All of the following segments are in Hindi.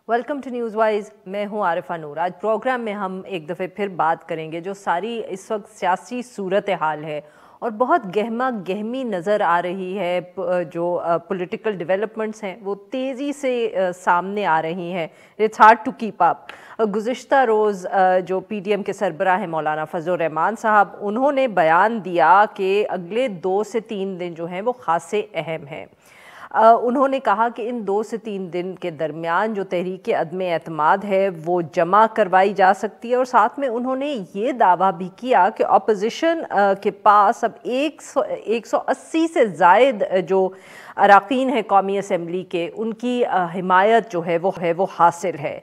Welcome to news wise. मैं हूं आरिफा नूर। आज प्रोग्राम में हम एक दफ़े फिर बात करेंगे जो सारी इस वक्त सियासी सूरत हाल है और बहुत गहमा गहमी नज़र आ रही है। जो पॉलिटिकल डेवलपमेंट्स हैं वो तेज़ी से सामने आ रही हैं। It's hard to keep up. गुज़िश्ता रोज़ जो पीडीएम के सरबराह हैं मौलाना फजल रहमान साहब, उन्होंने बयान दिया कि अगले 2 से 3 दिन जो हैं वो ख़ासे अहम हैं। उन्होंने कहा कि इन 2 से 3 दिन के दरमियान जो तहरीक अदम एतमाद है वो जमा करवाई जा सकती है। और साथ में उन्होंने ये दावा भी किया कि अपोजिशन के पास अब 180 से ज़ायद जो अरकान हैं कौमी असम्बली के, उनकी हिमायत जो है वो हासिल है।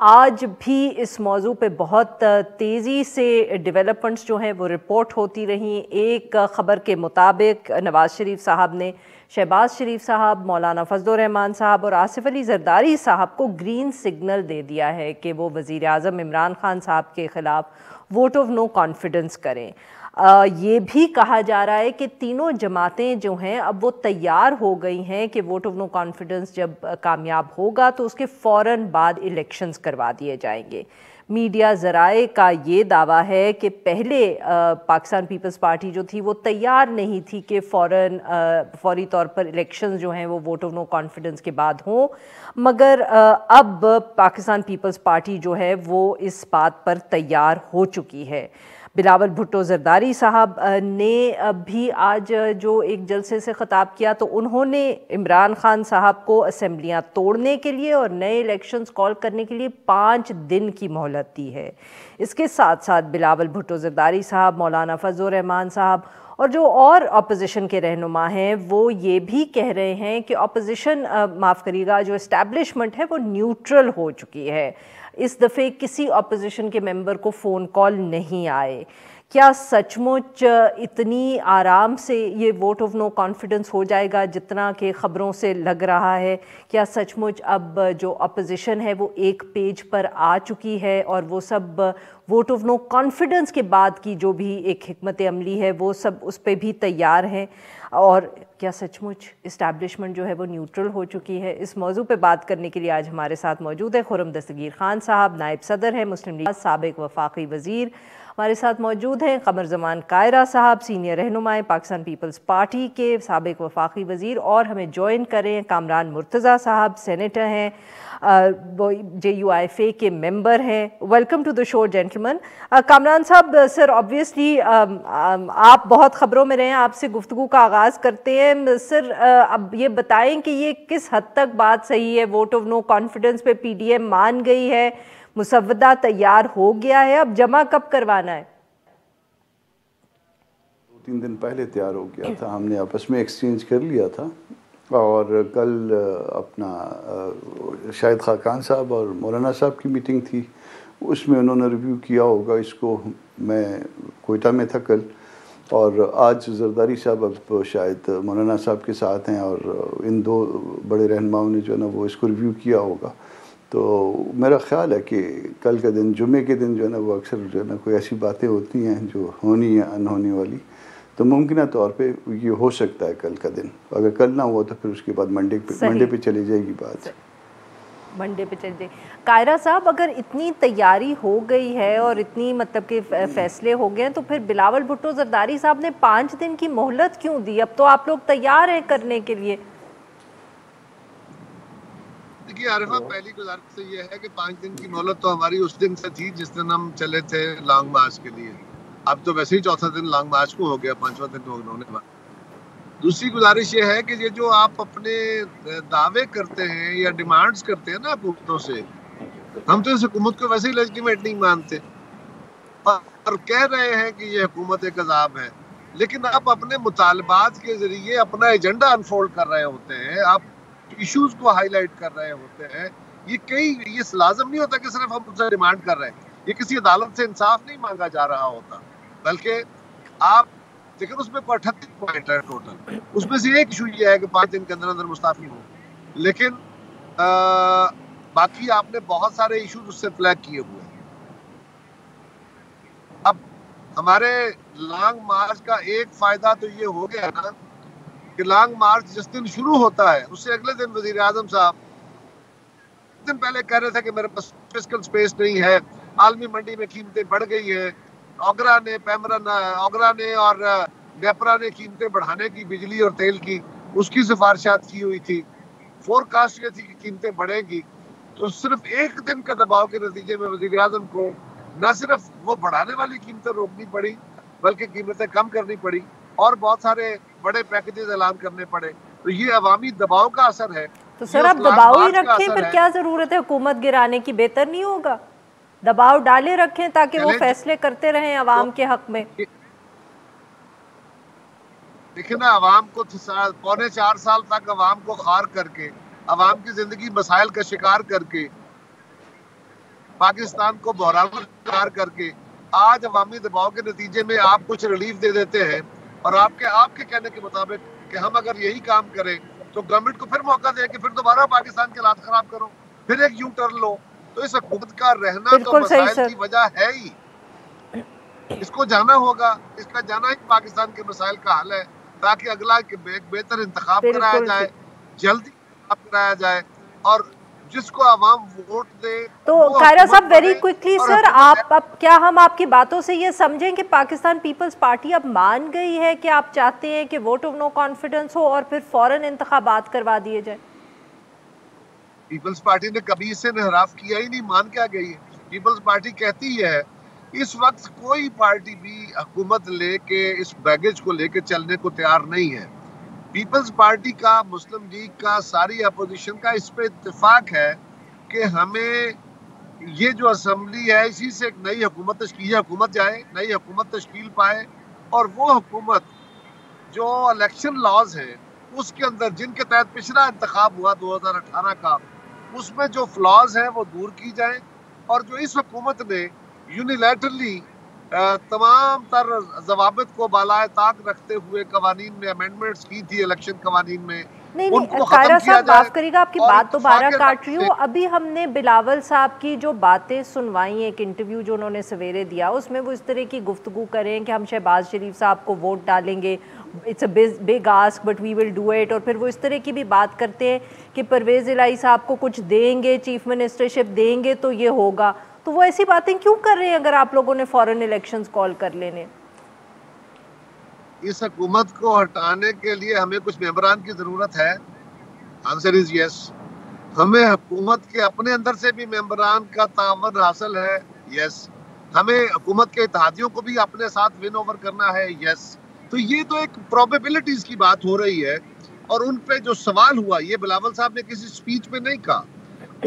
आज भी इस मौजू पे बहुत तेज़ी से डेवलपमेंट्स जो हैं वो रिपोर्ट होती रहीं। एक ख़बर के मुताबिक नवाज़ शरीफ साहब ने शहबाज शरीफ साहब, मौलाना फजल रहमान साहब और आसिफ अली जरदारी साहब को ग्रीन सिग्नल दे दिया है कि वो वज़ीर आज़म इमरान खान साहब के ख़िलाफ़ वोट ऑफ नो कॉन्फिडेंस करें। ये भी कहा जा रहा है कि तीनों जमातें जो हैं अब वो तैयार हो गई हैं कि वोट ऑफ नो कॉन्फिडेंस जब कामयाब होगा तो उसके फ़ौरन बाद इलेक्शंस करवा दिए जाएंगे। मीडिया ज़राए का ये दावा है कि पहले पाकिस्तान पीपल्स पार्टी जो थी वो तैयार नहीं थी कि फौरी तौर पर इलेक्शंस जो हैं वो वोट ऑफ नो कॉन्फिडेंस के बाद हों, मगर अब पाकिस्तान पीपल्स पार्टी जो है वो इस बात पर तैयार हो चुकी है। बिलावल भुट्टो जरदारी साहब ने भी आज जो एक जलसे से ख़िताब किया तो उन्होंने इमरान खान साहब को असम्बलियाँ तोड़ने के लिए और नए इलेक्शंस कॉल करने के लिए 5 दिन की मोहलत दी है। इसके साथ साथ बिलावल भुट्टो जरदारी साहब, मौलाना फजल रहमान साहब और जो और अपोजिशन के रहनुमा हैं वो ये भी कह रहे हैं कि अपोजिशन माफ़ करिएगा, जो इस्टेब्लिशमेंट है वो न्यूट्रल हो चुकी है। इस दफ़े किसी अपोजिशन के मेंबर को फ़ोन कॉल नहीं आए। क्या सचमुच इतनी आराम से ये वोट ऑफ नो कॉन्फिडेंस हो जाएगा जितना कि ख़बरों से लग रहा है? क्या सचमुच अब जो अपोजिशन है वो एक पेज पर आ चुकी है और वो सब वोट ऑफ नो कॉन्फिडेंस के बाद की जो भी एक हिकमत अमली है वो सब उस पर भी तैयार हैं? और क्या सचमुच इस्टेब्लिशमेंट जो है वो न्यूट्रल हो चुकी है? इस मौजू पे बात करने के लिए आज हमारे साथ मौजूद है खुर्रम दस्तगीर खान साहब, नायब सदर हैं मुस्लिम लीग, साबिक वफाकी वज़ीर। हमारे साथ मौजूद हैं क़मर ज़मान कायरा साहब, सीनियर रहनुमाए पाकिस्तान पीपल्स पार्टी के, साबिक वफाकी वज़ीर। और हमें ज्वाइन करें कामरान मुर्तज़ा साहब, सेनेटर हैं, JUIFA के मेंबर हैं। Welcome to the show gentleman. Kamran साहब, सर ऑब्वियसली आप बहुत ख़बरों में रहे हैं, आपसे गुफ्तगू का आगाज़ करते हैं। सर अब ये बताएं कि ये किस हद तक बात सही है? वोट ऑफ नो कॉन्फिडेंस पे PDM मान गई है, मुसव्वदा तैयार हो गया है, अब जमा कब करवाना है? 2-3 दिन पहले तैयार हो गया था, हमने आपस में एक्सचेंज कर लिया था। और कल अपना शाहिद खाकान साहब और मौलाना साहब की मीटिंग थी, उसमें उन्होंने रिव्यू किया होगा इसको। मैं कोयटा में था कल, और आज जरदारी साहब अब शायद मौलाना साहब के साथ हैं और इन 2 बड़े रहनुमाओं ने जो है ना वो इसको रिव्यू किया होगा। तो मेरा ख़्याल है कि कल के दिन, जुमे के दिन जो है ना वो अक्सर जो है ना कोई ऐसी बातें होती हैं जो होनी या अनहोनी वाली, तो मुमकिन तौर पे ये हो सकता है कल का दिन। अगर कल ना हुआ तो फिर उसके बाद मंडे पे चली जाएगी बात। मंडे पे चल जाए। कायरा साहब, अगर इतनी तैयारी हो गई है और इतनी मतलब के फैसले हो गए हैं तो फिर बिलावल भुट्टो जरदारी साहब ने 5 दिन की मोहलत क्यों दी? अब तो आप लोग तैयार हैं करने के लिए। देखिए आरिफा, पहली गुजारिश तो ये है कि 5 दिन की मोहलत तो हमारी उस दिन से थी जिस दिन हम चले थे लॉन्ग मार्च के लिए। अब तो वैसे ही चौथा दिन लॉन्ग मार्च को हो गया, 5वां दिन होने वाला। दूसरी गुजारिश ये है कि ये जो आप अपने दावे करते हैं या डिमांड्स करते हैं ना हुकूमतों से, हम तो इस हुकूमत को वैसे ही लेजिटिमेट नहीं मानते और कह रहे हैं कि ये हुकूमत एक अजाब है, लेकिन आप अपने मुतालबात के जरिए अपना एजेंडा अनफोल्ड कर रहे होते हैं, आप इश्यूज को हाईलाइट कर रहे होते हैं। ये लाजम नहीं होता कि सिर्फ हम उनसे डिमांड कर रहे हैं, ये किसी अदालत से इंसाफ नहीं मांगा जा रहा होता, बल्कि आप लेकिन उसमें 38 पॉइंट है टोटल। उसमें से एक इशू ये है कि 5 दिन के अंदर अंदर मुस्ताफी हो, लेकिन बाकी आपने बहुत सारे इशूज उससे फ्लैग किए हुए हैं। अब हमारे लॉन्ग मार्च का एक फायदा तो ये हो गया ना कि लॉन्ग मार्च जिस दिन शुरू होता है उससे अगले दिन वजीर आजम साहब दिन पहले कह रहे थे कि मेरे पास फिस्कल स्पेस नहीं है, आलमी मंडी में कीमतें बढ़ गई है, ओगरा ने और नेपरा ने कीमतें बढ़ाने की, बिजली और तेल की, उसकी सिफारिशात की हुई थी, फोरकास्ट ये थी कि कीमतें बढ़ेंगी। तो सिर्फ एक दिन का दबाव के नतीजे में वजीर आजम को न सिर्फ वो बढ़ाने वाली कीमतें रोकनी पड़ी, बल्कि कीमतें कम करनी पड़ी और बहुत सारे बड़े पैकेजेस ऐलान करने पड़े। तो ये अवामी दबाव का असर है। तो सर आप दबाव ही रखें, फिर क्या जरूरत है हुकूमत गिराने की? बेहतर नहीं होगा दबाव डाले रखें ताकि वो फैसले करते रहें अवाम के हक में? देखिए ना, अवाम को 3.25 साल तक अवाम को खार करके, अवाम की जिंदगी मसाइल का शिकार करके, पाकिस्तान को बहरान का शिकार करके, आज अवामी दबाव के नतीजे में आप कुछ रिलीफ दे देते हैं और आपके कहने के मुताबिक कि हम अगर यही काम करें तो गवर्नमेंट को फिर मौका दे कि फिर दोबारा पाकिस्तान के हालात खराब करो, फिर एक यू टर्न लो। तो इस हुकूमत का रहना तो मसाइल की वजह है ही, इसको जाना होगा, इसका जाना ही पाकिस्तान के मसाइल का हल है, ताकि अगला बेहतर इंतखाब कराया जाए, जल्दी इंतखाब कराया जाए और जिसको आवाम वोट दे। तो कायरा साहब वेरी क्विकली सर, आप अब क्या हम आपकी बातों से ये समझें कि पाकिस्तान पीपल्स पार्टी अब मान गई है कि आप चाहते हैं कि वोट ऑफ नो कॉन्फिडेंस हो और फिर फौरन इंतखाबात करवा दिए जाए? पीपल्स पार्टी ने कभी इससे इनहराफ किया ही नहीं, मान क्या गई है। पीपल्स पार्टी कहती है इस वक्त कोई पार्टी भी हुकूमत लेके इस बैगेज को लेके चलने को तैयार नहीं है। पीपल्स पार्टी का, मुस्लिम लीग का, सारी अपोजिशन का इस पे इत्तेफाक है कि हमें ये जो असेंबली है इसी से एक नई हुकूमत जाए, नई हुकूमत तश्कील पाए और वो हुकूमत जो इलेक्शन लॉज है उसके अंदर जिनके तहत पिछला इंतखाब हुआ 2018 का, उसमें जो फ्लॉज हैं वो दूर की जाए और जो इस हुकूमत ने यूनिलैटरली तमाम तर जवाबित को बालाए ताक रखते हुए कवानीन में अमेंडमेंट्स की थी इलेक्शन कवानीन में, नहीं कायरा साहब माफ करिएगा आपकी बात दोबारा काट रही हूँ। अभी हमने बिलावल साहब की जो बातें सुनवाई, एक इंटरव्यू जो उन्होंने सवेरे दिया, उसमें वो इस तरह की गुफ्तगू करें कि हम शहबाज शरीफ साहब को वोट डालेंगे, it's a big ask but we will do it, और फिर वो इस तरह की भी बात करते हैं कि परवेज़ इलाही साहब को कुछ देंगे, चीफ मिनिस्टरशिप देंगे तो ये होगा। तो वो ऐसी बातें क्यों कर रहे हैं अगर आप लोगों ने फॉरेन इलेक्शंस कॉल कर लेने? इस हुकूमत को हटाने के लिए हमें कुछ मेंबरान की जरूरत है। Answer is yes. हमें हुकूमत के अपने अंदर से भी मेंबरान का तावन हासिल है। यस। हमें हुकूमत के इत्तेहादियों को भी अपने साथ विन ओवर करना है। यस। तो ये तो एक प्रोबेबिलिटीज की बात हो रही है और उन पे जो सवाल हुआ, ये बिलावल साहब ने किसी स्पीच में नहीं कहा,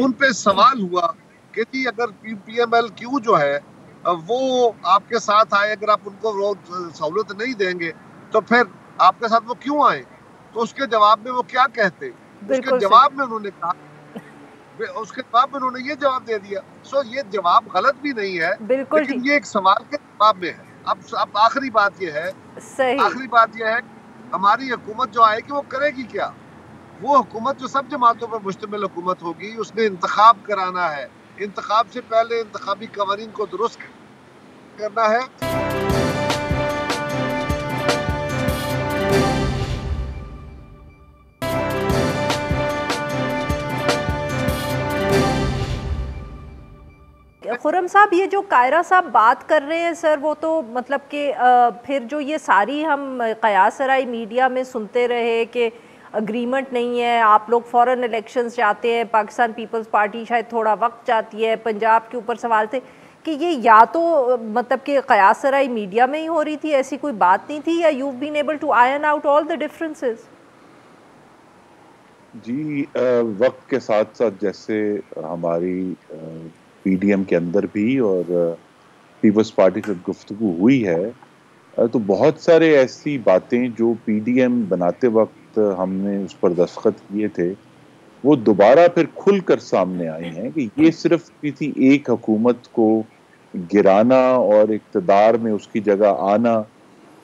उन पे सवाल हुआ कि जी अगर PMLQ जो है वो आपके साथ आए, अगर आप उनको सहूलत नहीं देंगे तो फिर आपके साथ वो क्यों आए? तो उसके जवाब में वो क्या कहते? उसके जवाब में उन्होंने कहा, उसके जवाब में उन्होंने ये जवाब दे दिया। सो ये जवाब गलत भी नहीं है, लेकिन ये एक सवाल के जवाब में है। अब आखिरी बात ये है, आखिरी बात ये है हमारी हुकूमत जो आएगी वो करेगी क्या? वो हुकूमत जो सब जमातों पर मुश्तमिल हुकूमत होगी, उसने इंतखाब कराना है। इंतखाब से पहले इंतखाबी कवानीन को दुरुस्त करना है। खुर्रम साहब, ये जो कायरा साहब बात कर रहे हैं सर, वो तो मतलब कि फिर जो ये सारी हम कयास सराई मीडिया में सुनते रहे कि अग्रीमेंट नहीं है, आप लोग फॉरेन इलेक्शंस चाहते हैं, पाकिस्तान पीपल्स पार्टी शायद थोड़ा वक्त चाहती है, पंजाब के ऊपर सवाल थे कि ये या तो मतलब कि कयास सराई मीडिया में ही हो रही थी, ऐसी कोई बात नहीं थी, या you have been able to iron out all the differences? जी, वक्त के साथ साथ जैसे हमारी PDM के अंदर भी और पीपल्स पार्टी से गुफ्तगू हुई है, तो बहुत सारे ऐसी बातें जो PDM बनाते वक्त हमने उस पर दस्तखत किए थे वो दोबारा फिर खुलकर सामने आई हैं कि ये सिर्फ किसी एक हुकूमत को गिराना और इक़्तिदार में उसकी जगह आना,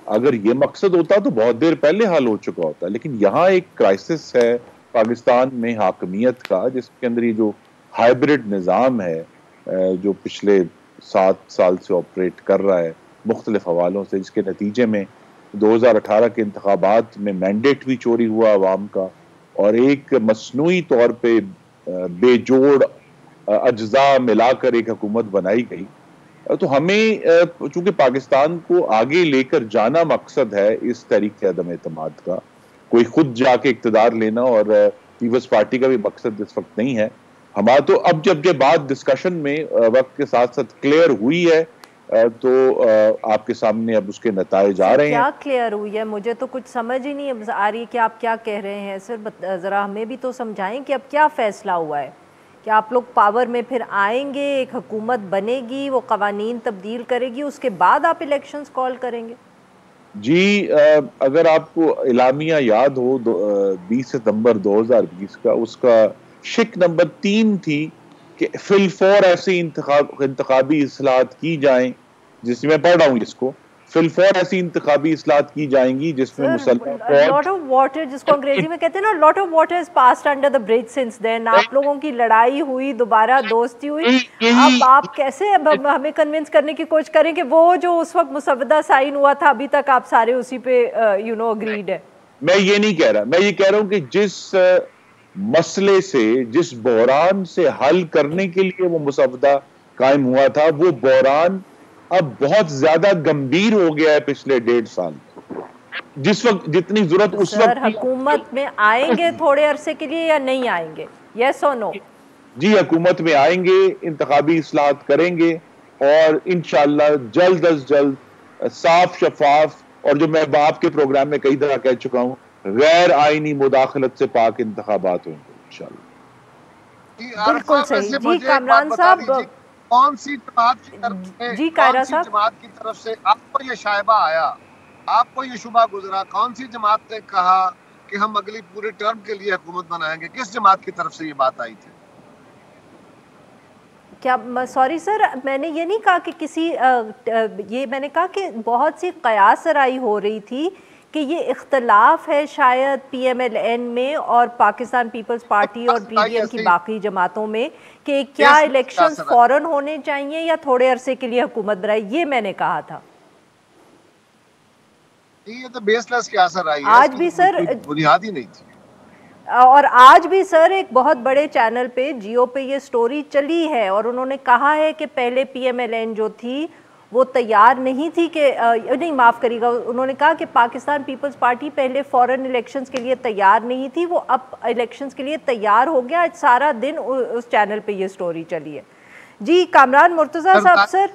अगर ये मकसद होता तो बहुत देर पहले हल हो चुका होता। लेकिन यहाँ एक क्राइसिस है पाकिस्तान में हाकमियत का, जिसके अंदर ये जो हाइब्रिड निज़ाम है जो पिछले 7 साल से ऑपरेट कर रहा है मुख्तलिफ हवालों से, जिसके नतीजे में 2018 के इंतखाबात में मैंडेट भी चोरी हुआ अवाम का और एक मसनूई तौर पे बेजोड़ अज्जा मिलाकर एक हुकूमत बनाई गई। तो हमें चूंकि पाकिस्तान को आगे लेकर जाना मकसद है इस तहरीक अदम एतमाद का, कोई खुद जाके इक्तदार लेना और पीपल्स पार्टी का भी मकसद इस वक्त नहीं है हमारा। तो अब जब ये बात डिस्कशन में वक्त के साथ साथ क्लियर हुई है तो आपके सामने अब उसके नताइज आ रहे हैं। क्या क्लियर हुई है? मुझे तो कुछ समझ ही नहीं आ रही कि आप क्या कह रहे हैं सर। ज़रा हमें भी तो समझाएं कि अब क्या फ़ैसला हुआ है। क्या आप लोग पावर में फिर आएंगे, एक हुकूमत बनेगी, वो कवानीन तब्दील करेगी, उसके बाद आप इलेक्शंस कॉल करेंगे? जी, अगर आपको इलामिया याद हो 20 सितंबर 2020 का, उसका शिक नंबर 3 थी कि फिलफौर ऐसी इंतखाबी इस्लाहत की जाएं, जिसमें मैं पढ़ रहा हूँ इसको, फिलफौर ऐसी इंतखाबी इस्लाहत की जाएंगी जिसमें लॉट ऑफ वाटर, जिसको अंग्रेजी में कहते हैं ना, lot of water has passed under the bridge since then. आप लोगों की लड़ाई हुई, दोबारा दोस्ती हुई, अब आप कैसे अब हमें कन्विंस करने की कोशिश करें कि वो जो उस वक्त मुसवदा साइन हुआ था, अभी तक आप सारे उसी पे अग्रीड है? मैं ये नहीं कह रहा, मैं ये कह रहा हूँ कि जिस मसले से, जिस बहरान से हल करने के लिए वो मुसवदा कायम हुआ था, वो बहरान अब बहुत ज्यादा गंभीर हो गया है पिछले 1.5 साल। जिस वक्त जितनी जरूरत उस वक्त हुकूमत में आएंगे थोड़े अरसे के लिए या नहीं आएंगे? यस और नो? जी, हुकूमत में आएंगे, इंतखाबी इस्लाहत करेंगे और इंशाअल्लाह जल्द अज जल्द साफ शफाफ, और जो मैं आपके प्रोग्राम में कई दफा कह चुका हूँ, गैर आईनी मुदाखलत से पाक इंतखाबात होंगे इंशाअल्लाह। बिल्कुल सही जी। कामरान साहब, कौन सी जमात की तरफ से, जी कायरा साहब, जमात की तरफ से आपको ये शायबा आया, आपको ये शुबा गुजरा, कौन सी जमात ने कहा कि हम अगली पूरे टर्म के लिए हुकूमत बनाएंगे? किस जमात की तरफ से ये बात आई थी? क्या, सॉरी सर, मैंने ये नहीं कहा कि किसी ये मैंने कहा कि बहुत सी कयास राई हो रही थी कि ये इख्तलाफ है शायद PMLN में और पाकिस्तान पीपल्स पार्टी और PDM की बाकी जमातों में कि क्या इलेक्शंस फौरन होने चाहिए या थोड़े अरसे के लिए हुकूमत बनाए, ये मैंने कहा था। ये तो बेसलेस कयास राई है, आज भी सर बुनियाद ही नहीं थी। और आज भी सर एक बहुत बड़े चैनल पे, जियो पे ये स्टोरी चली है और उन्होंने कहा है कि पहले PMLN जो थी वो तैयार नहीं थी कि नहीं, माफ़ करिएगा, उन्होंने कहा कि पाकिस्तान पीपल्स पार्टी पहले फॉरेन इलेक्शंस के लिए तैयार नहीं थी, वो अब इलेक्शंस के लिए तैयार हो गया। आज सारा दिन उस चैनल पे ये स्टोरी चली है। जी कामरान मुर्तज़ा साहब, सर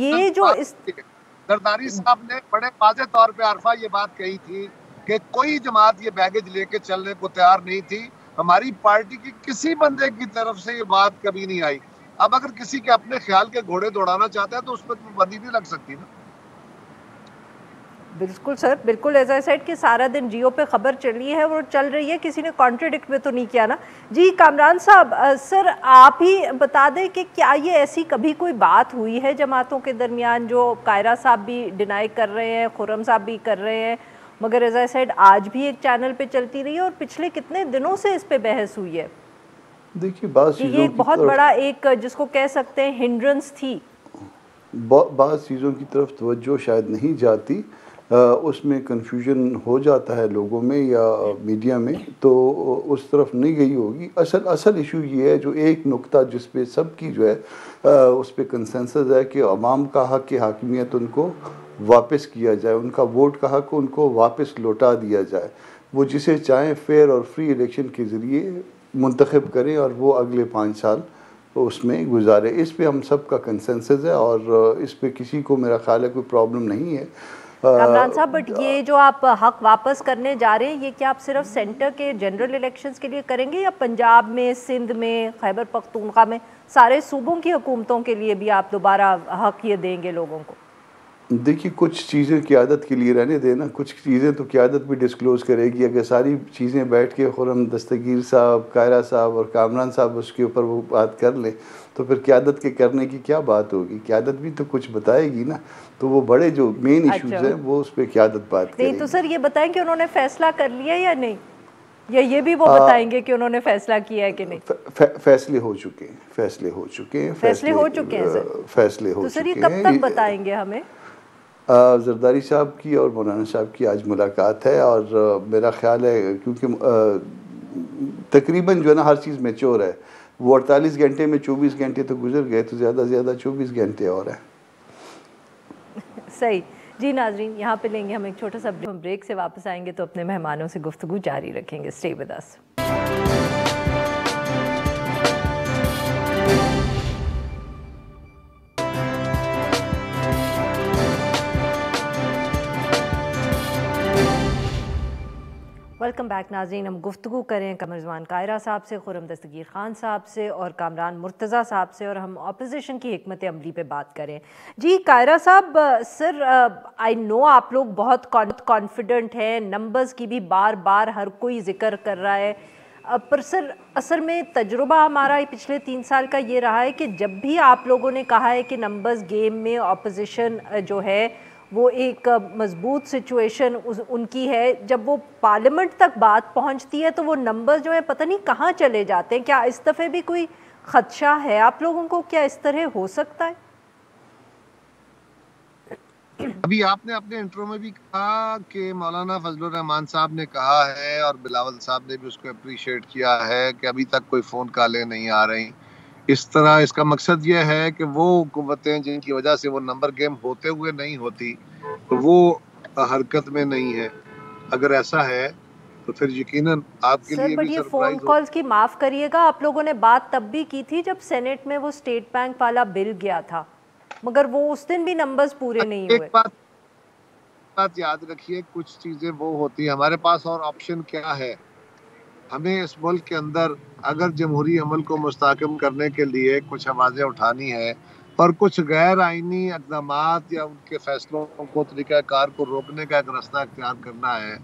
ये जो जरदारी साहब ने बड़े वाज़ेह तौर पे आरफा ये बात कही थी कि कोई जमात ये बैगेज लेके चलने को तैयार नहीं थी, हमारी पार्टी की किसी बंदे की तरफ से ये बात कभी नहीं आई। अब अगर किसी के अपने ख्याल के घोड़े दौड़ाना चाहता है तो उस पर पाबंदी नहीं लग सकती ना। बिल्कुल सर, बिल्कुल, एज आई सेड कि सारा दिन जियो पे खबर चली है और चल रही है, किसी ने कॉन्ट्रडिक्ट में तो नहीं किया ना। जी कामरान साहब, सर आप ही बता दें कि क्या ये ऐसी कभी कोई बात हुई है जमातों के दरमियान, जो कायरा साहब भी डिनाई कर रहे हैं, खुर्रम साहब भी कर रहे हैं, मगर एज आई सेड आज भी एक चैनल पे चलती रही है और पिछले कितने दिनों से इस पे बहस हुई है? देखिए, बात ये एक बहुत बड़ा एक जिसको कह सकते हैं हिंड्रेंस थी। बात चीज़ों की तरफ तवज्जो शायद नहीं जाती, उसमें कन्फ्यूजन हो जाता है लोगों में या मीडिया में, तो उस तरफ नहीं गई होगी। असल इशू ये है, जो एक नुक्ता जिस पे सबकी जो है उस पर कंसेंसस है कि अवाम का हक़ की हाकिमियत उनको वापस किया जाए, उनका वोट का हक़ उनको वापस लौटा दिया जाए, वो जिसे चाहें फेयर और फ्री इलेक्शन के ज़रिए मुंतखब करें और वो अगले 5 साल उसमें गुजारे। इस पे हम सब का कंसेंसस है और इस पे किसी को मेरा ख्याल है कोई प्रॉब्लम नहीं है। कामरान साहब, बट ये जो आप हक वापस करने जा रहे हैं, ये क्या आप सिर्फ सेंटर के जनरल इलेक्शंस के लिए करेंगे या पंजाब में, सिंध में, खैबर पख्तूनख्वा में, सारे सूबों की हुकूमतों के लिए भी आप दोबारा हक ये देंगे लोगों को? देखिए, कुछ चीज़ें क़यादत के लिए रहने देना, कुछ चीज़ें तो क़यादत भी डिस्क्लोज़ करेगी। अगर सारी चीज़ें बैठ के खुर्रम, दस्तगीर साहब, कायरा साहब और कामरान साहब उसके ऊपर वो बात कर लें तो फिर क़यादत के करने की क्या बात होगी? क़यादत भी तो कुछ बताएगी ना। तो वो बड़े जो मेन इश्यूज़ हैं वो उस पर क़यादत बात करेगी। नहीं तो सर ये बताएं कि उन्होंने फ़ैसला कर लिया या नहीं, या ये भी वो बताएंगे कि उन्होंने फ़ैसला किया है कि नहीं? फैसले हो चुके हैं, फैसले हो चुके हैं, फैसले हो चुके हैं सर, फैसले हो तो सर ये चुके हैं। कब तक बताएंगे हमें? जरदारी साहब की और मौलाना साहब की आज मुलाकात है और मेरा ख्याल है क्योंकि तकरीबन जो है ना हर चीज़ मैच्योर है, वो 48 घंटे में 24 घंटे तो गुजर गए, तो ज़्यादा से ज़्यादा 24 घंटे और हैं। सही जी। नाजरीन, यहाँ पे लेंगे हम एक छोटा सा ब्रेक, से वापस आएंगे तो अपने मेहमानों से गुफ्तगू जारी रखेंगे। Stay with us. Welcome back नाज़रीन। हम गुफ्तगू करें कमर ज़मान कायरा साहब से, खुर्रम दस्तगीर ख़ान साहब से और कामरान मुर्तज़ा साहब से, और हम अपोजिशन की हिकमत अमली पे बात करें। जी कायरा साहब, सर आई नो आप लोग बहुत कॉन्फिडेंट हैं, नंबर्स की भी बार बार हर कोई जिक्र कर रहा है, पर सर असल में तजुर्बा हमारा पिछले 3 साल का ये रहा है कि जब भी आप लोगों ने कहा है कि नंबर्स गेम में अपोजिशन जो है वो एक मजबूत सिचुएशन उनकी है, जब वो पार्लियामेंट तक बात पहुंचती है तो वो नंबर्स जो है पता नहीं कहाँ चले जाते हैं। क्या इस दफ़े भी कोई खदशा है आप लोगों को? क्या इस तरह हो सकता है? अभी आपने अपने इंट्रो में भी कहा कि मौलाना फजलुर रहमान साहब ने कहा है और बिलावल साहब ने भी उसको अप्रिशिएट किया है कि अभी तक कोई फ़ोन कॉलें नहीं आ रही। इस तरह इसका मकसद ये है कि वो हुकूमतें जिनकी वजह से वो नंबर गेम होते हुए नहीं होती, तो वो हरकत में नहीं है। अगर ऐसा है तो फिर यकीनन आपके लिए भी ये फ़ोन कॉल्स की माफ़ करिएगा, आप लोगों ने बात तब भी की थी जब सेनेट में वो स्टेट बैंक वाला बिल गया था, मगर वो उस दिन भी नंबर्स पूरे नहीं हुए। एक बात याद रखिए, कुछ चीज़ें वो होती है, हमारे पास और ऑप्शन क्या है। हमें इस मुल्क के अंदर अगर जमहूरी अमल को मुस्तहकम करने के लिए कुछ आवाज़ें उठानी है और कुछ गैर आइनी इक़दाम या उनके फैसलों को, तरीक़ाकार को रोकने का एक रास्ता अख्तियार करना है,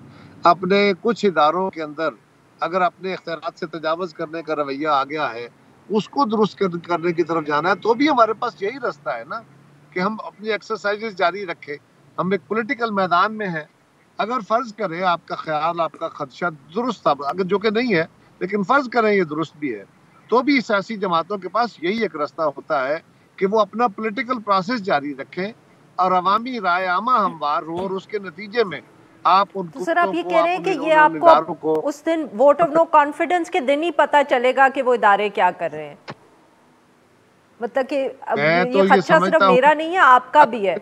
अपने कुछ इदारों के अंदर अगर अपने इख्तियारात से तजावुज़ करने का रवैया आ गया है, उसको दुरुस्त करने की तरफ जाना है, तो भी हमारे पास यही रास्ता है ना कि हम अपनी एक्सरसाइजेज जारी रखें। हम एक पॉलिटिकल मैदान में हैं। अगर फ़र्ज़ करें आपका ख्याल, आपका खदशा दुरुस्त, अगर जो कि नहीं है, लेकिन फ़र्ज़ करें ये दुरुस्त भी है, तो भी सियासी जमातों के पास यही एक रास्ता होता है कि वो अपना पॉलिटिकल प्रोसेस जारी रखें और अवामी राय आमा हमवार हो, और उसके नतीजे में आप उनको, तो सर आप ये कह रहे हैं कि ये आपको उस दिन वोट ऑफ नो कॉन्फिडेंस के दिन ही पता चलेगा कि वो इदारे क्या कर रहे हैं? मतलब कि ये खदशा सिर्फ मेरा नहीं है, आपका भी है।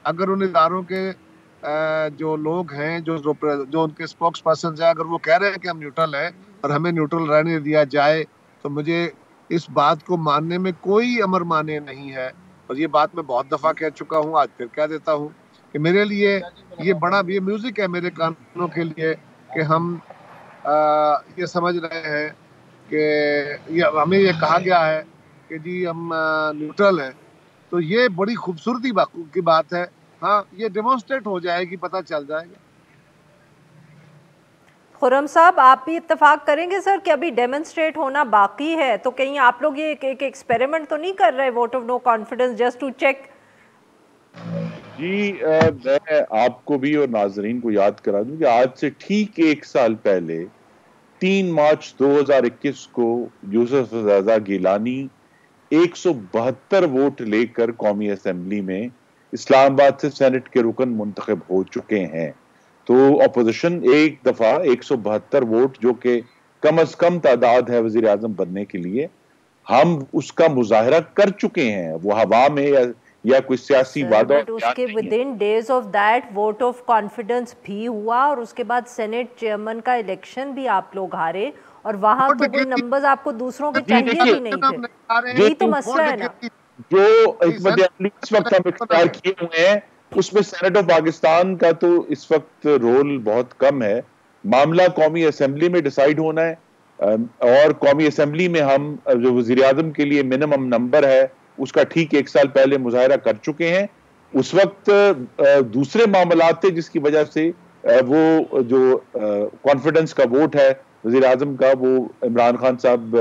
अगर उन इदारों के जो लोग हैं, जो उनके स्पोक्स पर्सन हैं, अगर वो कह रहे हैं कि हम न्यूट्रल हैं और हमें न्यूट्रल रहने दिया जाए, तो मुझे इस बात को मानने में कोई अमर माने नहीं है। और ये बात मैं बहुत दफ़ा कह चुका हूँ, आज फिर कह देता हूँ कि मेरे लिए ये बड़ा भी म्यूज़िक है मेरे कानों के लिए कि हम ये समझ रहे हैं कि हमें ये कहा गया है कि जी हम न्यूट्रल हैं, तो ये बड़ी खूबसूरती की बात है। हाँ, ये डेमोन्स्ट्रेट हो जाएगी, पता चल जाएगा। खुर्रम साहब, आप भी इत्तेफाक करेंगे सर कि अभी डेमोन्स्ट्रेट होना बाकी है, तो कहीं आप लोग ये एक एक्सपेरिमेंट तो नहीं कर रहे vote of no confidence just to check? जी, मैं आपको भी और नाजरीन को याद करा दूं कि आज से ठीक 1 साल पहले 3 मार्च 2021 को यूसुफ रज़ा गिलानी 172 वोट लेकर कौमी असेंबली में इस्लामाबाद से सेनेट के रुकन मुंतखब हो चुके हैं। तो अपोजिशन एक दफा 172 वोट, जो कि कम अज कम तादाद है वजीर आजम बनने के लिए, हम उसका मुजाहरा कर चुके हैं। वो हवा में या कोई सियासी वादा, उसके with in days of that vote of confidence भी हुआ और उसके बाद सेनेट चेयरमैन का इलेक्शन भी आप लोग हारे, और वहां तो कोई नंबर्स आपको दूसरों के चाहिए भी नहीं थे। यही तो मसला है ना। जो इस वक्त हम इख्तियार किए हुए हैं, उसमें सेनेट ऑफ पाकिस्तान का तो इस वक्त रोल बहुत कम है। मामला कौमी असेंबली में डिसाइड होना है, और कौमी असेंबली में हम जो वजीर आजम के लिए मिनिमम नंबर है उसका ठीक 1 साल पहले मुजाहरा कर चुके हैं। उस वक्त दूसरे मामलात थे जिसकी वजह से वो जो कॉन्फिडेंस का वोट है वजीर आजम का, वो इमरान खान साहब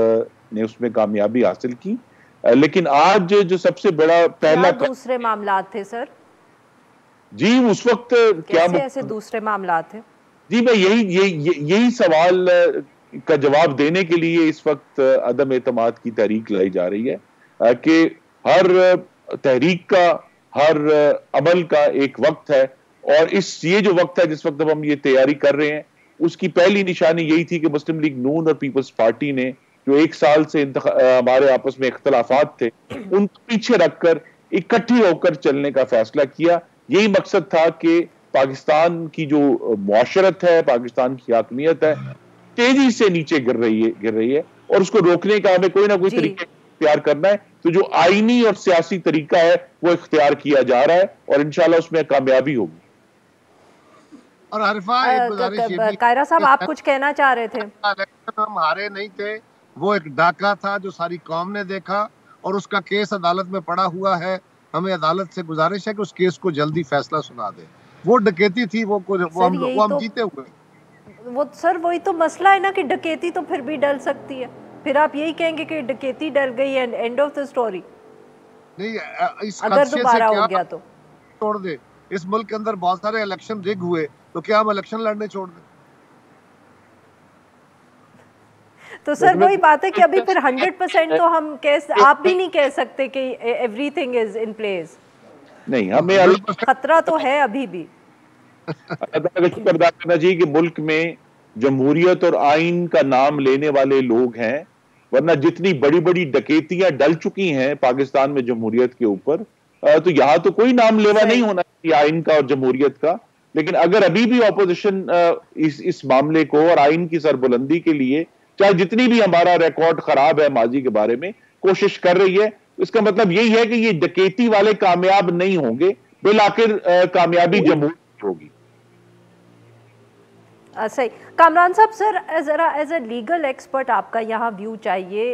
ने उसमें कामयाबी हासिल की। लेकिन आज जो सबसे बड़ा पहला दूसरे मामलात थे सर जी, उस वक्त क्या ऐसे दूसरे मामलात थे जी, मैं यही सवाल का जवाब देने के लिए इस वक्त अदम एतमाद की तहरीक लाई जा रही है कि हर तहरीक का, हर अमल का एक वक्त है, और ये जो वक्त है जिस वक्त हम ये तैयारी कर रहे हैं, उसकी पहली निशानी यही थी कि मुस्लिम लीग नून और पीपल्स पार्टी ने जो 1 साल से हमारे आपस में इख्तलाफात थे, उनको पीछे रखकर इकट्ठी होकर चलने का फैसला किया। यही मकसद था कि पाकिस्तान की जो मुआशरत है, पाकिस्तान की हाकमियत है, तेजी से नीचे गिर रही है और उसको रोकने का हमें कोई ना कोई तरीका इख्तियार करना है। तो जो आईनी और सियासी तरीका है वो इख्तियार किया जा रहा है और इंशाल्लाह उसमें कामयाबी होगी। और आरिफा, एक गुजारिश कायरा साहब, आप कुछ कहना चाह रहे थे? इलेक्शन हम हारे नहीं थे, वो एक डाका था जो सारी कौम ने देखा और उसका केस अदालत में पड़ा हुआ है। हमें अदालत से गुजारिश है कि उस केस को जल्दी फैसला सुना दे। वो डकैती थी, वो हम जीते हुए। वो सर वही तो मसला है ना कि डकैती तो फिर भी डल सकती है। फिर आप यही कहेंगे कि डकैती डल गई and end of the story. नहीं, इस अगर दोबारा हो गया तो छोड़ दे। इस मुल्क के अंदर बहुत सारे इलेक्शन रिग हुए, तो क्या हम इलेक्शन लड़ने छोड़ दें? तो सर वही बात है कि अभी फिर 100% तो हम आप भी नहीं कह सकते कि एवरीथिंग इज इन प्लेस। नहीं, हमें खतरा तो है अभी भी। शुक्र अदा करना चाहिए कि मुल्क में जमहूरियत और आइन का नाम लेने वाले लोग हैं, वरना जितनी बड़ी बड़ी डकैतियां डल चुकी हैं पाकिस्तान में जमहूरियत के ऊपर, तो यहाँ तो कोई नाम लेवा नहीं होना चाहिए आइन का और जमहूरियत का। लेकिन अगर अभी भी ऑपोजिशन इस मामले को और आइन की सरबुलंदी के लिए, चाहे जितनी भी हमारा रिकॉर्ड खराब है माजी के बारे में, कोशिश कर रही है, इसका मतलब यही है कि ये डकैती वाले कामयाब नहीं होंगे, बिल आखिर कामयाबी जमहूरियत होगी। सही। कामरान साहब, सर जरा एज अ लीगल एक्सपर्ट आपका यहाँ व्यू चाहिए।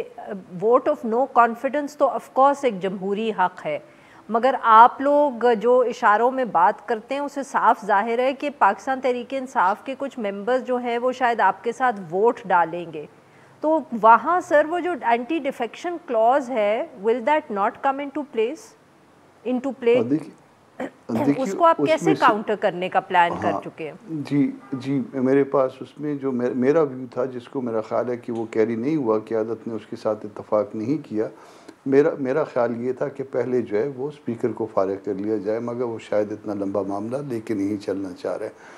वोट ऑफ नो कॉन्फिडेंस तो ऑफ कोर्स एक जमहूरी हक है, मगर आप लोग जो इशारों में बात करते हैं उससे साफ जाहिर है कि पाकिस्तान तहरीक इंसाफ के कुछ मेंबर्स जो हैं वो शायद आपके साथ वोट डालेंगे। तो वहाँ सर वो जो एंटी डिफेक्शन क्लॉज है, will that not come into play? उसको आप कैसे काउंटर करने का प्लान कर चुके हैं? जी, मेरे पास उसमें जो मेरा व्यू था, जिसको मेरा ख्याल है कि वो कैरी नहीं हुआ, क़यादत ने उसके साथ इत्तफाक नहीं किया। मेरा ख्याल ये था कि पहले जो है वो स्पीकर को फारिग कर लिया जाए, मगर वो शायद इतना लंबा मामला लेके नहीं चलना चाह रहे।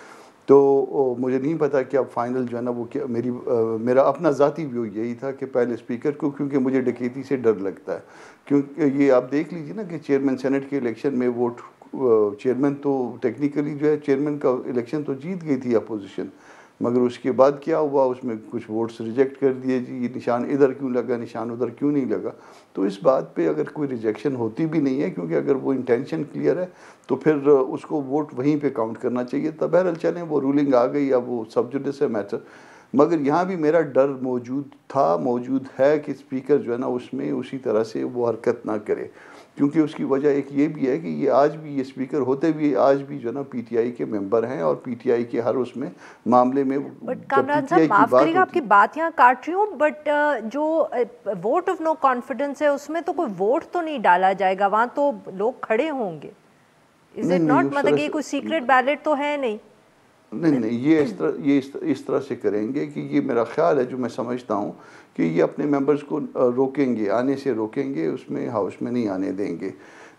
तो मुझे नहीं पता कि अब फाइनल जो है ना वो क्या, मेरा अपना ज़ाती व्यू यही था कि पहले स्पीकर को, क्योंकि मुझे डकैती से डर लगता है। क्योंकि ये आप देख लीजिए ना कि चेयरमैन सेनेट के इलेक्शन में वोट, चेयरमैन तो टेक्निकली जो है चेयरमैन का इलेक्शन तो जीत गई थी अपोजिशन, मगर उसके बाद क्या हुआ, उसमें कुछ वोट्स रिजेक्ट कर दिए जी, ये निशान इधर क्यों लगा, निशान उधर क्यों नहीं लगा। तो इस बात पे अगर कोई रिजेक्शन होती भी नहीं है, क्योंकि अगर वो इंटेंशन क्लियर है तो फिर उसको वोट वहीं पे काउंट करना चाहिए। तब बहरहाल चलें, वो रूलिंग आ गई, अब वो सब जुडिस मैटर। मगर यहाँ भी मेरा डर मौजूद है कि स्पीकर जो है ना उसमें उसी तरह से वो हरकत ना करे, क्योंकि उसकी वजह एक ये भी है कि ये आज भी, ये स्पीकर होते हुए आज भी जो है ना पीटीआई के मेंबर हैं और पीटीआई के हर उसमें मामले में। बट कामरान साहब, माफ करिएगा आपकी बात यहाँ काट रही हूँ, बट जो वोट ऑफ नो कॉन्फिडेंस है उसमें तो कोई वोट तो नहीं डाला जाएगा, वहाँ तो लोग खड़े होंगे। इज इट नॉट, मतलब ये कोई सीक्रेट बैलेट तो है नहीं? नहीं, ये इस तरह से करेंगे कि ये मेरा ख्याल है, जो मैं समझता हूँ कि ये अपने मेंबर्स को रोकेंगे, आने से रोकेंगे, उसमें हाउस में नहीं आने देंगे।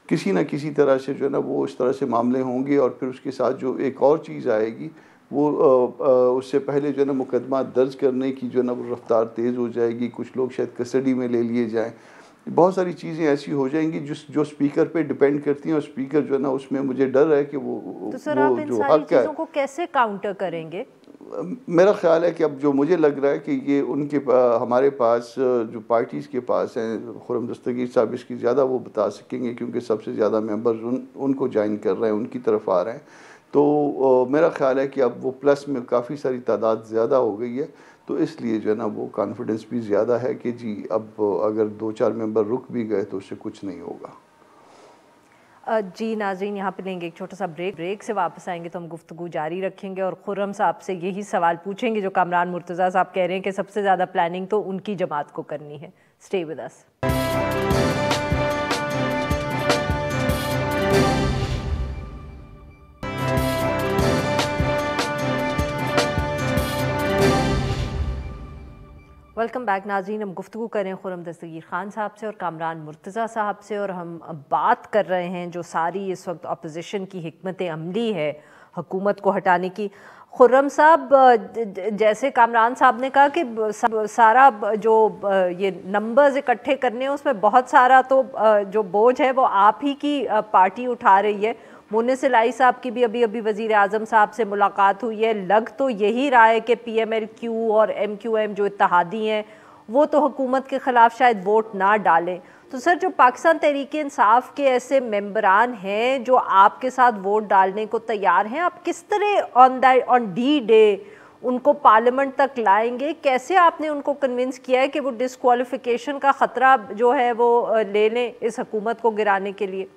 किसी न किसी तरह से जो है ना वो इस तरह से मामले होंगे। और फिर उसके साथ जो एक और चीज़ आएगी वो उससे पहले जो है ना मुकदमा दर्ज करने की जो है ना वो रफ्तार तेज़ हो जाएगी, कुछ लोग शायद कस्टडी में ले लिए जाएँ, बहुत सारी चीज़ें ऐसी हो जाएंगी जो स्पीकर पे डिपेंड करती हैं। और स्पीकर जो है ना उसमें मुझे डर है कि वो तो सर आप इन सारी चीज़ों को कैसे काउंटर करेंगे? मेरा ख्याल है कि अब जो मुझे लग रहा है कि ये हमारे पास जो पार्टीज़ के पास हैं, खुर्रम दस्तगीर साहब इसकी ज़्यादा वो बता सकेंगे, क्योंकि सबसे ज़्यादा मेंबर्स उनको ज्वाइन कर रहे हैं, उनकी तरफ आ रहे हैं। तो मेरा ख्याल है कि अब वो प्लस में काफ़ी सारी तादाद ज़्यादा हो गई है, तो इसलिए जो है ना वो कॉन्फिडेंस भी ज़्यादा है कि जी अब अगर 2-4 मेंबर रुक भी गए तो उससे कुछ नहीं होगा। जी नाज़रीन, यहाँ पे लेंगे एक छोटा सा ब्रेक से वापस आएंगे तो हम गुफ्तगू जारी रखेंगे और खुर्रम साहब से यही सवाल पूछेंगे जो कामरान मुर्तज़ा साहब कह रहे हैं कि सबसे ज़्यादा प्लानिंग तो उनकी जमात को करनी है। Stay with us. Welcome back नाज़रीन, हम गुफ्तगू करें खुर्रम दस्तगीर ख़ान साहब से और कामरान मुर्तज़ा साहब से, और हम बात कर रहे हैं जो सारी इस वक्त अपोजिशन की हिकमत अमली है हुकूमत को हटाने की। खुर्रम साहब, जैसे कामरान साहब ने कहा कि सारा जो ये नंबर्स इकट्ठे करने हैं उसमें बहुत सारा तो जो बोझ है वो आप ही की पार्टी उठा रही है। मुन्निस इलाही साहब की भी अभी अभी वज़ीर आज़म साहब से मुलाकात हुई है, लग तो यही रहा है कि PMLQ और MQM जो इत्तेहादी हैं वो तो हुकूमत के ख़िलाफ़ शायद वोट ना डालें। तो सर, जो पाकिस्तान तहरीक इंसाफ के ऐसे मेंबरान हैं जो आपके साथ वोट डालने को तैयार हैं, आप किस तरह ऑन डी डे उनको पार्लियामेंट तक लाएंगे? कैसे आपने उनको कन्विंस किया है कि वो डिस्क्वालिफिकेशन का ख़तरा जो है वो ले लें इस हुकूमत को गिराने के लिए?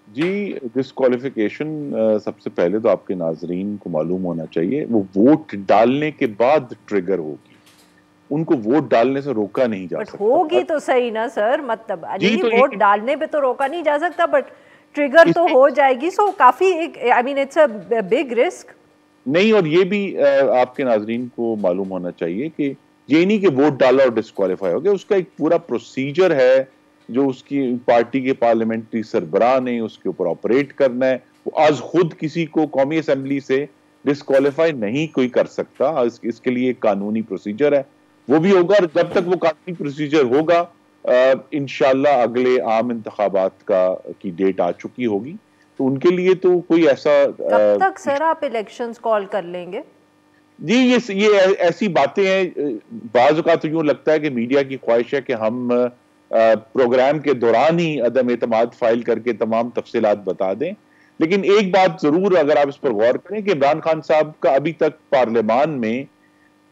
जी, डिस्क्वालिफिकेशन सबसे पहले तो आपके नाजरीन को मालूम होना चाहिए, वो वोट डालने के बाद ट्रिगर होगी, उनको वोट डालने से रोका नहीं जा सकता। होगी तो सही ना सर, मतलब तो वोट डालने पे तो रोका नहीं जा सकता, बट ट्रिगर तो हो जाएगी। सो काफी एक, I mean it's a big risk. नहीं, और ये भी आपके नाजरीन को मालूम होना चाहिए कि ये नहीं कि वोट डाला और डिस्क्वालीफाई हो गया, उसका एक पूरा प्रोसीजर है जो उसकी पार्टी के पार्लियामेंट्री सरबराह ने उसके ऊपर ऑपरेट करना है। वो आज खुद किसी को कौमी असेंबली से डिस्क्वालीफाई नहीं कोई कर सकता, इसके लिए एक कानूनी प्रोसीजर है, वो भी होगा। और जब तक वो कानूनी प्रोसीजर होगा, इंशाल्लाह अगले आम इंतखाबात की डेट आ चुकी होगी, तो उनके लिए तो कोई ऐसा कब तक सर आप इलेक्शंस कॉल कर लेंगे? जी, ये ऐसी बातें हैं, बाज़ औक़ात यूं लगता है कि मीडिया की ख्वाहिश है कि हम प्रोग्राम के दौरान ही अदम एतमाद फाइल करके तमाम तफसीलात बता दें। लेकिन एक बात जरूर, अगर आप इस पर गौर करें कि इमरान खान साहब का अभी तक पार्लियामान में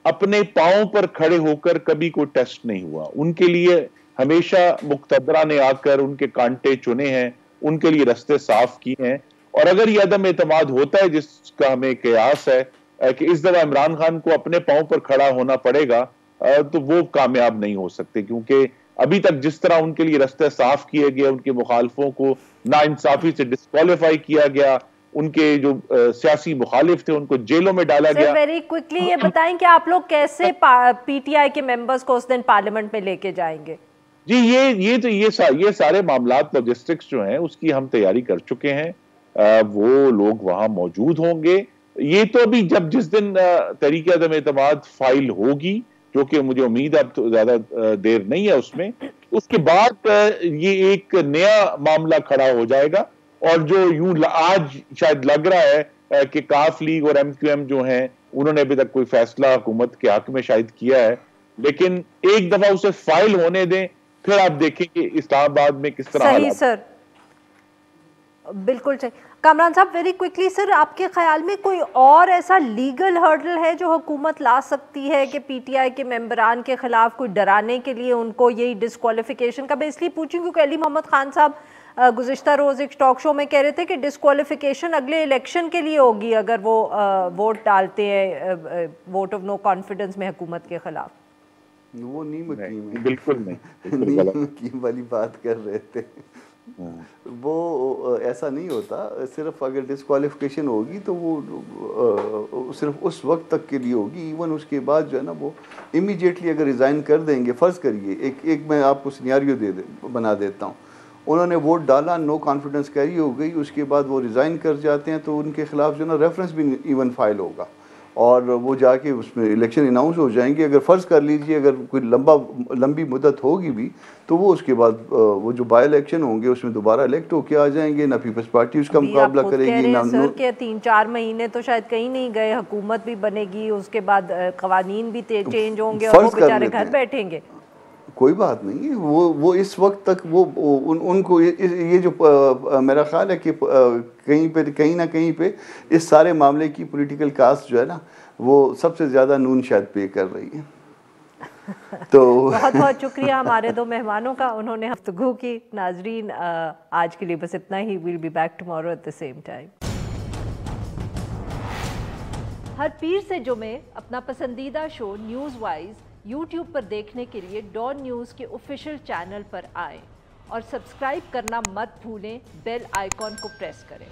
अपने पांव पर खड़े होकर कभी कोई टेस्ट नहीं हुआ। उनके लिए हमेशा मुक्तदरा ने आकर उनके कांटे चुने हैं, उनके लिए रास्ते साफ किए हैं। और अगर यह अदम एतमाद होता है जिसका हमें कयास है कि इस दफा इमरान खान को अपने पांव पर खड़ा होना पड़ेगा, तो वो कामयाब नहीं हो सकते, क्योंकि अभी तक जिस तरह उनके लिए रास्ते साफ किए गए, उनके मुखालफों को नाइंसाफी से डिस्क्वालीफाई किया गया, उनके जो सियासी मुखालिफ थे उनको जेलों में डाला गया। वेरी क्विकली ये बताएं कि आप लोग कैसे PTI के मेंबर्स को उस दिन पार्लियामेंट में लेके जाएंगे? जी, ये सारे मामलात लॉजिस्टिक्स जो हैं उसकी हम तैयारी कर चुके हैं, वो लोग वहां मौजूद होंगे। ये तो अभी जिस दिन तहरीक अदम एतमाद फाइल होगी, जो कि मुझे उम्मीद है अब तो ज्यादा देर नहीं है उसमें, उसके बाद ये एक नया मामला खड़ा हो जाएगा। और जो यूं आज शायद लग रहा है कि काफ लीग और MQM जो हैं उन्होंने अभी तक कोई फैसला हुकूमत के हक में शायद किया है, लेकिन एक दफा उसे फाइल होने दें, फिर आप देखेंगे इस्लामाबाद में किस तरह। सही सर, बिल्कुल सही। कामरान साहब, वेरी क्विकली सर, आपके ख्याल में कोई और ऐसा लीगल हर्डल है जो हुकूमत ला सकती है कि PTI के मेंबरान के खिलाफ कोई डराने के लिए उनको यही डिस्क्वालिफिकेशन का? मैं इसलिए पूछूं क्योंकि अली मोहम्मद खान साहब गुज़िश्ता रोज़ एक टॉक शो में कह रहे थे कि डिस्क्वालिफिकेशन अगले इलेक्शन के लिए होगी अगर वो वोट डालते हैं वोट ऑफ नो कॉन्फिडेंस में हुकूमत के खिलाफ। वो नहीं, बिल्कुल नहीं वाली बात कर रहे थे। वो ऐसा नहीं होता, सिर्फ अगर डिस्क्वालिफिकेशन होगी तो वो सिर्फ उस वक्त तक के लिए होगी। इवन उसके बाद जो है ना, वो इमीडिएटली अगर रिज़ाइन कर देंगे, फ़र्ज़ करिए एक मैं आपको सिनेरियो बना देता हूँ, उन्होंने वोट डाला, नो कॉन्फिडेंस कैरी हो गई, उसके बाद वो रिज़ाइन कर जाते हैं, तो उनके खिलाफ जो है ना रेफरेंस भी इवन फाइल होगा और वो जाके उसमें इलेक्शन अनाउंस हो जाएंगे। अगर फ़र्ज़ कर लीजिए अगर कोई लंबी मुद्दत होगी भी, तो वो उसके बाद वो जो बाई इलेक्शन होंगे उसमें दोबारा इलेक्ट होके आ जाएंगे, ना पीपल्स पार्टी उसका मुकाबला करेगी ना। सर के 3-4 महीने तो शायद कहीं नहीं गए, हुकूमत भी बनेगी, उसके बाद कवानीन भी चेंज होंगे और वो बेचारे घर बैठेंगे। कोई बात नहीं, वो इस वक्त तक वो उनको ये जो मेरा ख्याल है कि कहीं ना कहीं पे इस सारे मामले की पॉलिटिकल कास्ट जो है ना, वो सबसे ज़्यादा नून शायद पे कर रही है। तो बहुत बहुत शुक्रिया हमारे दो मेहमानों का, उन्होंने गुफ्तगू की। नाजरीन, आज के लिए बस इतना ही। Will be back tomorrow at the same time. हर पीर से जुमे अपना पसंदीदा शो न्यूज़ वाइज YouTube पर देखने के लिए डॉन न्यूज़ के ऑफिशियल चैनल पर आएं और सब्सक्राइब करना मत भूलें, बेल आइकॉन को प्रेस करें।